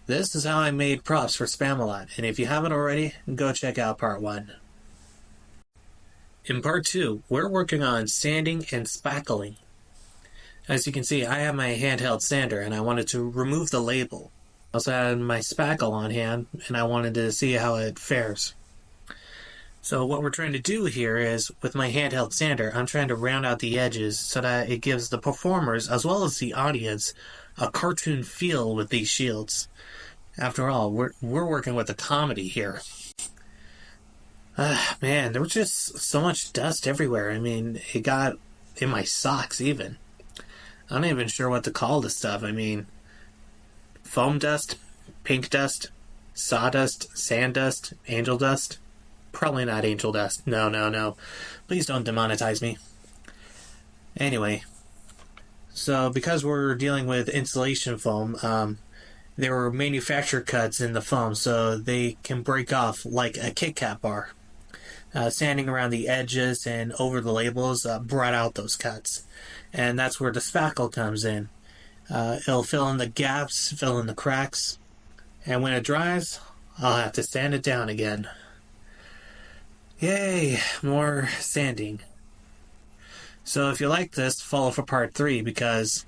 This is how I made props for Spamalot, and if you haven't already, go check out part 1. In part 2, we're working on sanding and spackling. As you can see, I have my handheld sander, and I wanted to remove the label. I also had my spackle on hand, and I wanted to see how it fares. So what we're trying to do here is, with my handheld sander, I'm trying to round out the edges so that it gives the performers, as well as the audience, a cartoon feel with these shields. After all, we're working with a comedy here. Man, there was just so much dust everywhere. I mean, it got in my socks even. I'm not even sure what to call this stuff. I mean, foam dust, pink dust, sawdust, sand dust, angel dust. Probably not angel dust. No. Please don't demonetize me. Anyway, so because we're dealing with insulation foam, there were manufacturer cuts in the foam, so they can break off like a Kit Kat bar. Sanding around the edges and over the labels brought out those cuts. And that's where the spackle comes in. It'll fill in the gaps, fill in the cracks, and when it dries, I'll have to sand it down again. Yay, more sanding. So if you like this, follow for part 3, because